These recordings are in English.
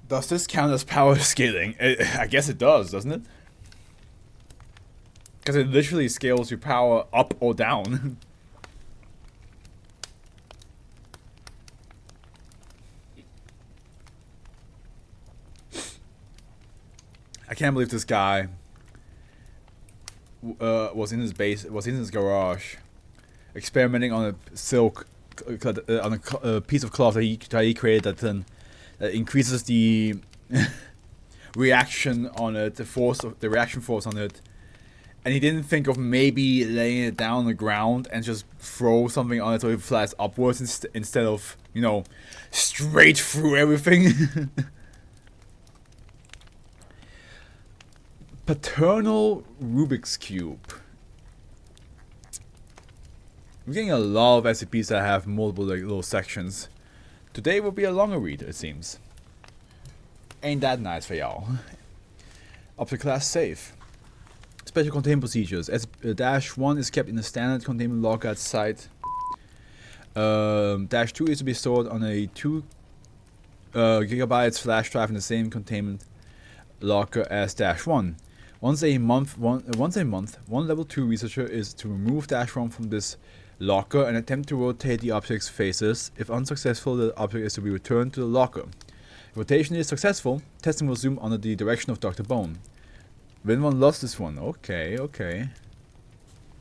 Does this count as power scaling? I guess it does, doesn't it? Because it literally scales your power up or down. I can't believe this guy was in his garage, experimenting on a silk, on a piece of cloth that he created that increases the reaction on it, the reaction force on it, and he didn't think of maybe laying it down on the ground and just throw something on it so it flies upwards instead of, you know, straight through everything. Paternal Rubik's Cube. I'm getting a lot of SCPs that have multiple little sections. Today will be a longer read, it seems. Ain't that nice for y'all. Up to class safe. Special containment procedures. -1 is kept in a standard containment locker at site. -2 is to be stored on a 2 gigabytes flash drive in the same containment locker as -1. Once a month, one level 2 researcher is to remove -1 from this locker and attempt to rotate the object's faces. If unsuccessful, the object is to be returned to the locker. If rotation is successful, testing will resume under the direction of Dr. Bone. Vinwan loves this one. Okay.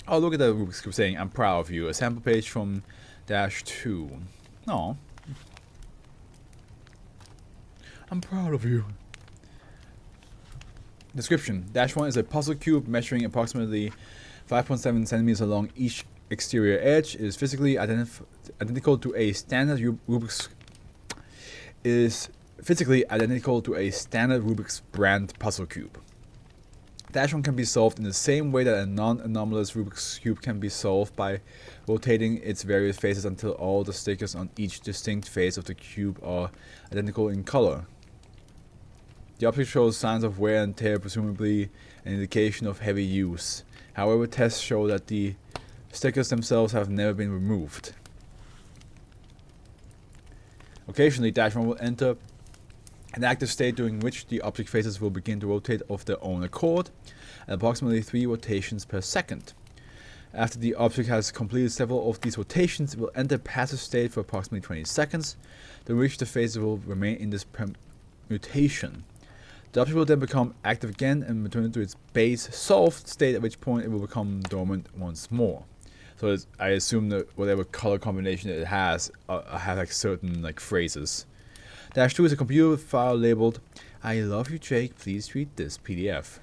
Oh, look at the Rubik's Cube saying, "I'm proud of you." A sample page from -2. No. I'm proud of you. Description. -1 is a puzzle cube measuring approximately 5.7 centimeters along each exterior edge. It is physically identical to a standard Rubik's brand puzzle cube. -1 can be solved in the same way that a non-anomalous Rubik's Cube can be solved, by rotating its various faces until all the stickers on each distinct face of the cube are identical in color. The object shows signs of wear and tear, presumably an indication of heavy use. However, tests show that the stickers themselves have never been removed. Occasionally, -1 will enter an active state during which the object faces will begin to rotate of their own accord at approximately 3 rotations per second. After the object has completed several of these rotations, it will enter passive state for approximately 20 seconds, during which the faces will remain in this permutation. The object will then become active again and return to its base solved state, at which point it will become dormant once more. So I assume that whatever color combination it has like certain like phrases. -2 is a computer file labeled, "I love you, Jake, please read this PDF."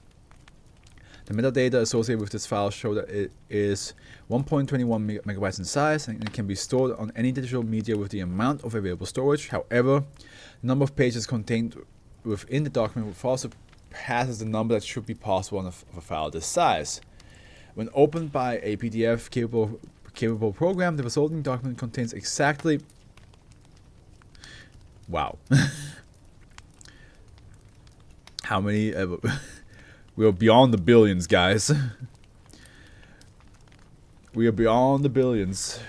The metadata associated with this file show that it is 1.21 megabytes in size, and it can be stored on any digital media with the amount of available storage. However, the number of pages contained within the document far surpasses the number that should be possible on a file this size. When opened by a PDF capable program, the resulting document contains exactly... Wow. How many... we are beyond the billions, guys. We are beyond the billions.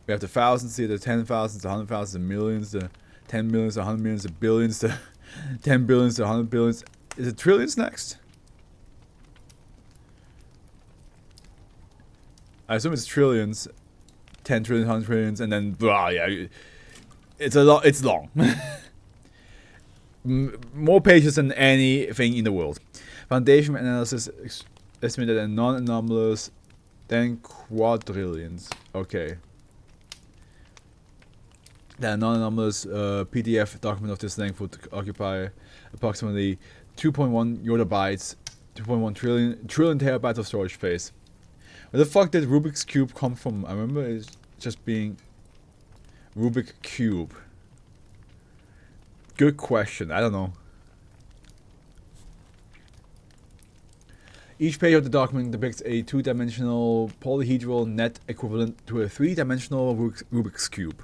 We have the thousands here, the 10,000s, the 100,000s, the millions, the 10 millions, the 100 millions, the billions, the 10 billions, the 100 billions. Is it trillions next? I assume it's trillions, 10 trillions, 100 trillions, and then blah. Yeah, it's a lot. It's long. More pages than anything in the world. Foundation analysis estimated at non-anomalous, then quadrillions. Okay. The non-anomalous PDF document of this length would occupy approximately 2.1 yottabytes, 2.1 trillion terabytes of storage space. Where the fuck did Rubik's Cube come from? I remember it just being Rubik Cube. Good question. I don't know. Each page of the document depicts a 2-dimensional polyhedral net equivalent to a 3-dimensional Rubik's Cube.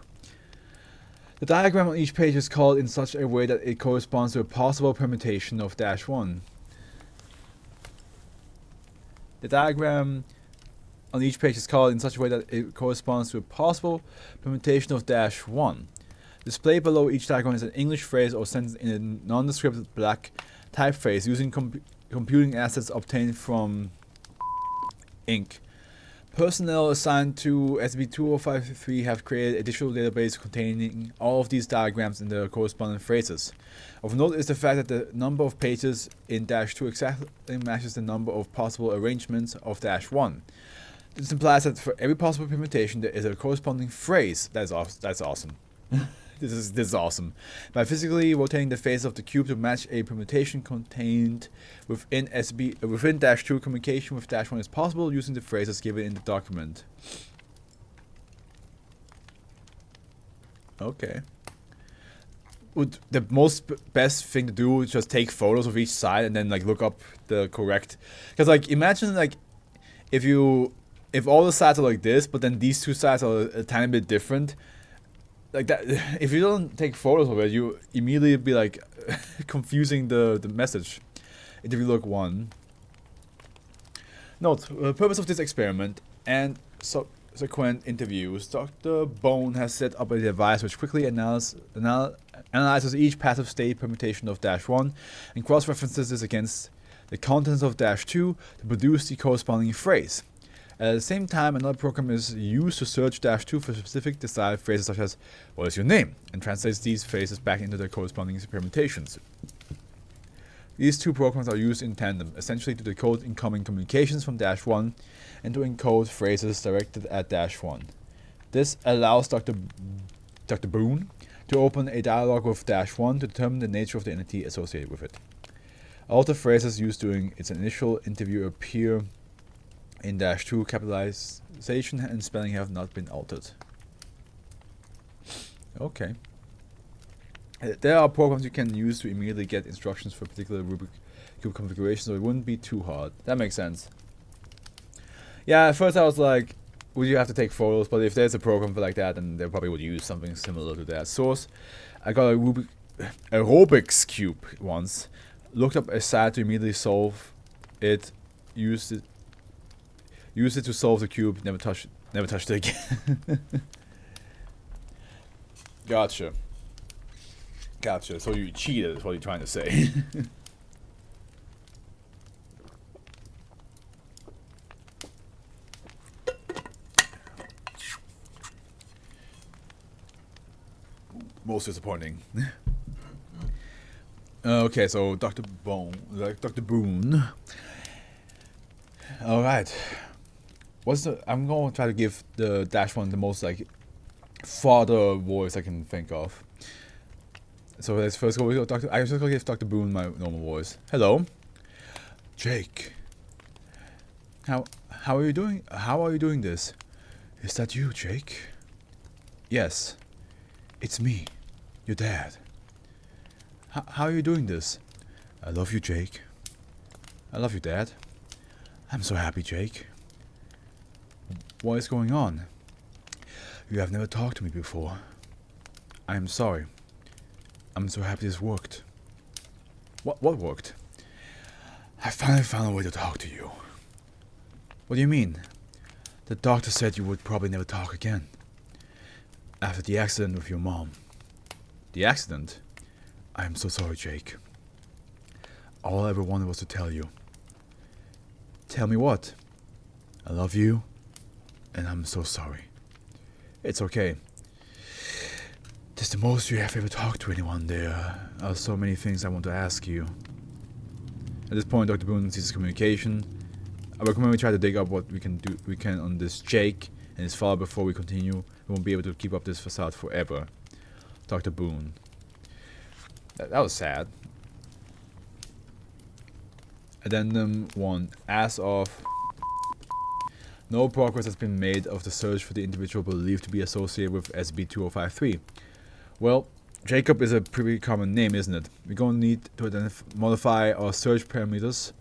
The diagram on each page is called in such a way that it corresponds to a possible permutation of -1. The diagram on each page is called in such a way that it corresponds to a possible permutation of -1. Displayed below each diagram is an English phrase or sentence in a nondescript black typeface using computing assets obtained from ink. Personnel assigned to SB2053 have created a digital database containing all of these diagrams and their corresponding phrases. Of note is the fact that the number of pages in -2 exactly matches the number of possible arrangements of -1. This implies that for every possible permutation there is a corresponding phrase. That's awesome. This is awesome. By physically rotating the face of the cube to match a permutation contained within -2, communication with -1 is possible using the phrases given in the document. Okay. Would the best thing to do is just take photos of each side and then like look up the correct? Because like imagine like if all the sides are like this, but then these two sides are a tiny bit different. Like that, if you don't take photos of it, you immediately be like confusing the message. Interview log 1. Note: the purpose of this experiment and subsequent interviews, Dr. Bone has set up a device which quickly analyzes each passive state permutation of -1 and cross-references this against the contents of -2 to produce the corresponding phrase. At the same time, another program is used to search -2 for specific desired phrases such as "What is your name?" and translates these phrases back into their corresponding permutations. These two programs are used in tandem, essentially to decode incoming communications from -1 and to encode phrases directed at -1. This allows Dr. Boone to open a dialogue with -1 to determine the nature of the entity associated with it. All the phrases used during its initial interview appear in -2 capitalization and spelling have not been altered. Okay. There are programs you can use to immediately get instructions for particular Rubik cube configurations, so it wouldn't be too hard. That makes sense. Yeah, at first I was like, would you have to take photos? But if there's a program for like that, then they probably would use something similar to that. Source: I got a Rubik's cube once. Looked up a site to immediately solve it. Used it to solve the cube. Never touched it again. Gotcha. So you cheated, is what you're trying to say. Most disappointing. Okay, so Dr. Boone. All right. I'm going to try to give the -1 the most like father voice I can think of. So let's first go with Dr. I'm just going to give Dr. Boone my normal voice. Hello, Jake. How are you doing? How are you doing this? Is that you, Jake? Yes, it's me, your dad. How are you doing this? I love you, Jake. I love you, Dad. I'm so happy, Jake. What is going on? You have never talked to me before. I am sorry. I'm so happy this worked. What worked? I finally found a way to talk to you. What do you mean? The doctor said you would probably never talk again. After the accident with your mom. The accident? I am so sorry, Jake. All I ever wanted was to tell you. Tell me what? I love you, and I'm so sorry. It's okay. This is the most you have ever talked to anyone. There are so many things I want to ask you. At this point, Dr. Boone ceases communication. I recommend we try to dig up what we can on this Jake and his father before we continue. We won't be able to keep up this facade forever. Dr. Boone. That was sad. Addendum 1. As of... No progress has been made of the search for the individual believed to be associated with SB2053. Well, Jacob is a pretty common name, isn't it? We're going to need to modify our search parameters.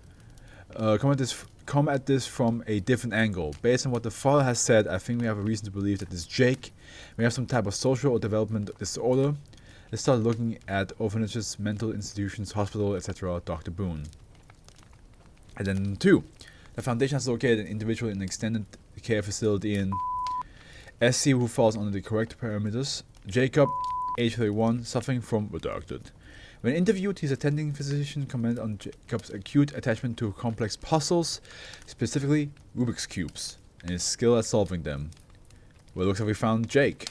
Come at this from a different angle. Based on what the father has said, I think we have a reason to believe that this Jake may have some type of social or development disorder. Let's start looking at orphanages, mental institutions, hospital, etc. Dr. Boone. And then 2. The Foundation has located an individual in an extended care facility in SC who falls under the correct parameters. Jacob age 31, suffering from redacted. When interviewed, his attending physician commented on Jacob's acute attachment to complex puzzles, specifically Rubik's Cubes, and his skill at solving them. Well, it looks like we found Jake.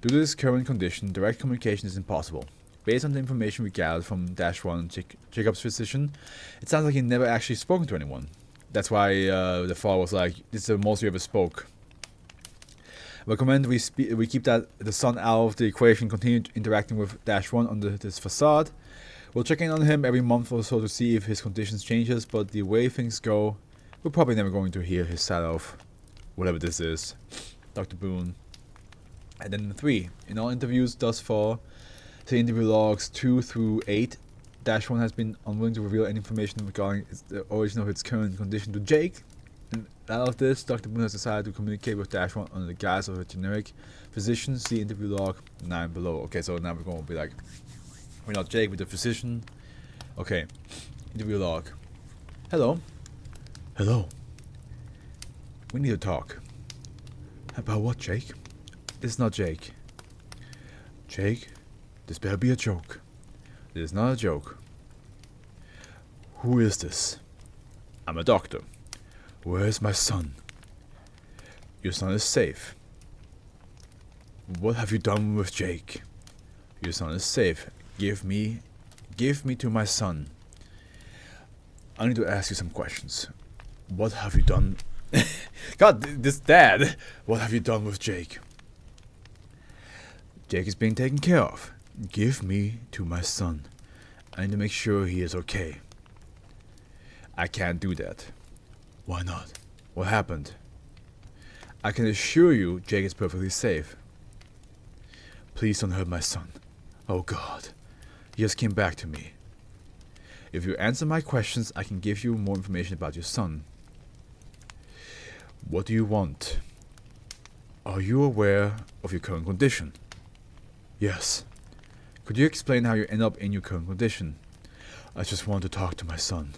Due to his current condition, direct communication is impossible. Based on the information we gathered from -1, Jacob's physician, it sounds like he never actually spoken to anyone. That's why the father was like, "This is the most we ever spoke." Recommend we keep the son out of the equation, continue interacting with -1 under this facade. We'll check in on him every month or so to see if his conditions changes, but the way things go, we're probably never going to hear his side of whatever this is. Dr. Boone. And then 3. In all interviews thus far, the interview logs 2 through 8, -1 has been unwilling to reveal any information regarding the origin of its current condition to Jake. And out of this, Dr. Boone has decided to communicate with -1 under the guise of a generic physician. See interview log 9 below. Okay, so now we're going to be like, we're not Jake, we're the physician. Okay, interview log. Hello. Hello. We need to talk. About what, Jake? This is not Jake. Jake, this better be a joke. This is not a joke. Who is this? I'm a doctor. Where is my son? Your son is safe. What have you done with Jake? Your son is safe. Give me to my son. I need to ask you some questions. What have you done? God, this dad. What have you done with Jake? Jake is being taken care of. Give me to my son. I need to make sure he is okay. I can't do that. Why not? What happened? I can assure you Jake is perfectly safe. Please don't hurt my son. Oh God. He just came back to me. If you answer my questions, I can give you more information about your son. What do you want? Are you aware of your current condition? Yes. Could you explain how you end up in your current condition? I just want to talk to my son.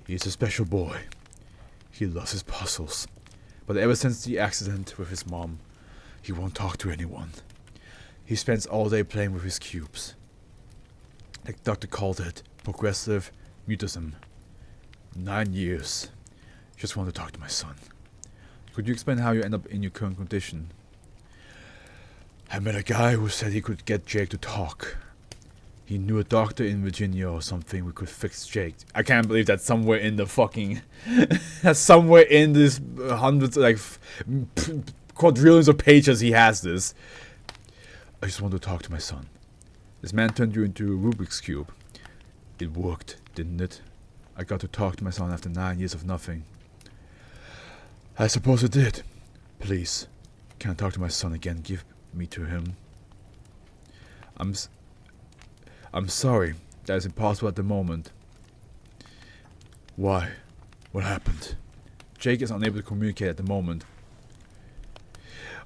He's a special boy. He loves his puzzles. But ever since the accident with his mom, he won't talk to anyone. He spends all day playing with his cubes. The doctor called it progressive mutism. 9 years. Just want to talk to my son. Could you explain how you end up in your current condition? I met a guy who said he could get Jake to talk. He knew a doctor in Virginia or something who could fix Jake. I can't believe that's somewhere in the fucking... that's somewhere in this hundreds, like, quadrillions of pages he has this. I just want to talk to my son. This man turned you into a Rubik's Cube. It worked, didn't it? I got to talk to my son after 9 years of nothing. I suppose it did. Please, can I talk to my son again? Give me to him. I'm sorry. That is impossible at the moment. Why? What happened? Jake is unable to communicate at the moment.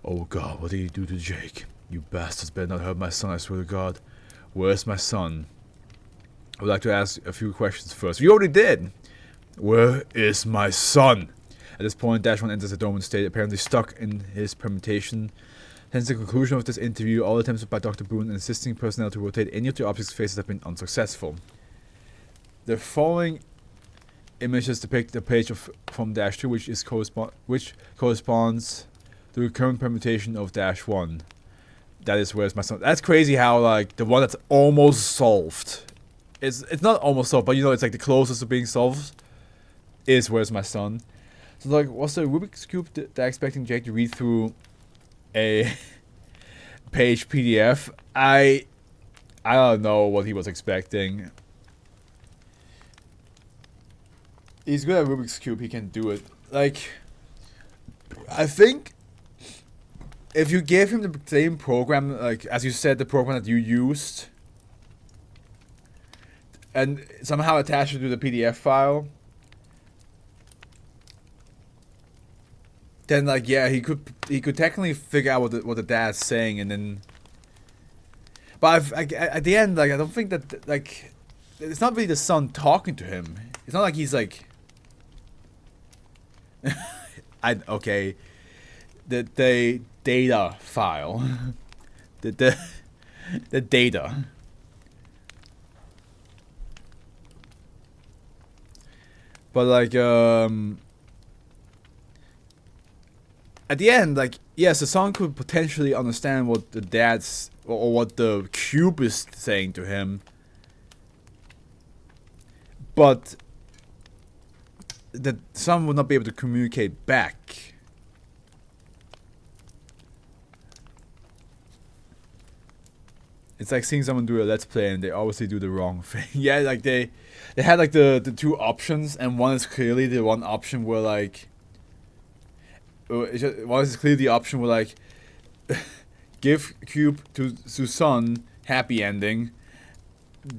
Oh God, what did you do to Jake? You bastards better not hurt my son, I swear to God. Where's my son? I would like to ask a few questions first. You already did! Where is my son? At this point, -1 enters the dormant state, apparently stuck in his permutation. Hence the conclusion of this interview, all attempts by Dr. Boone and assisting personnel to rotate any of the object's faces have been unsuccessful. The following images depict the page from -2, which corresponds to the current permutation of -1. That is where's my son. That's crazy how, like, the one that's almost solved. It's not almost solved, but you know, it's like the closest to being solved is where's my son. So, like, was the Rubik's Cube they're expecting Jake to read through a page PDF? I don't know what he was expecting. He's good at Rubik's Cube, he can do it. Like, I think if you gave him the same program, like, as you said, the program that you used, and somehow attach it to the PDF file, then, like, yeah, he could technically figure out what the dad's saying, and then. But at the end, like, I don't think that, like, it's not really the son talking to him. It's not like he's like. Okay, the data file, the data. But like at the end, like, yes, the son could potentially understand what the dad's or what the cube is saying to him, but the son would not be able to communicate back. It's like seeing someone do a let's play and they obviously do the wrong thing. Yeah, like they had like the two options, and one is clearly the one option where like one is clearly the option where like give cube to son, happy ending.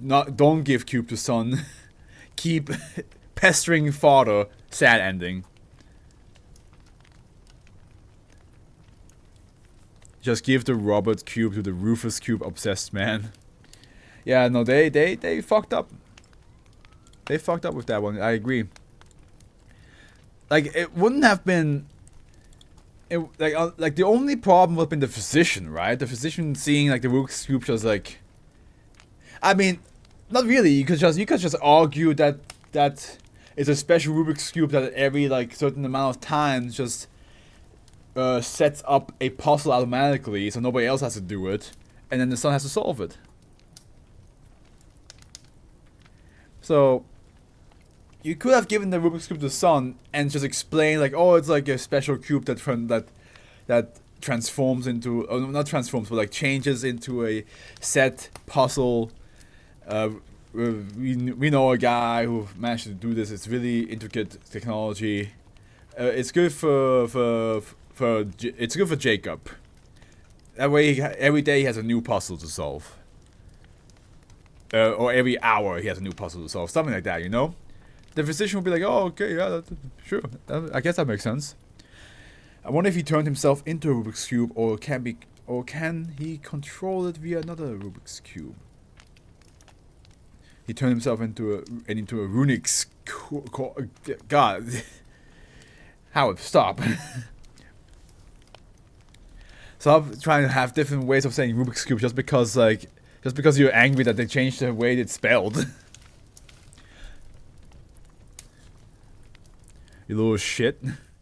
Don't give cube to son. Keep pestering father, sad ending. Just give the Robert cube to the Rufus cube obsessed man. Yeah, no, they fucked up. They fucked up with that one. I agree. Like, it wouldn't have been. Like the only problem would have been the physician, right? The physician seeing like the Rubik's cube just like. I mean, not really. You could just argue that it's a special Rubik's cube that every like certain amount of times just sets up a puzzle automatically, so nobody else has to do it, and then the son has to solve it. So you could have given the Rubik's cube to the son and just explain like, oh, it's like a special cube that transforms into, oh, not transforms, but like changes into a set puzzle. We know a guy who managed to do this. It's really intricate technology. It's good it's good for Jacob. That way, every day he has a new puzzle to solve. Or every hour he has a new puzzle to solve. Something like that, you know? The physician will be like, oh, okay, yeah, sure. I guess that makes sense. I wonder if he turned himself into a Rubik's Cube, or can he control it via another Rubik's Cube? He turned himself into a Runik's... God. Howard, stop. Stop trying to have different ways of saying Rubik's Cube just because you're angry that they changed the way it's spelled. You little shit.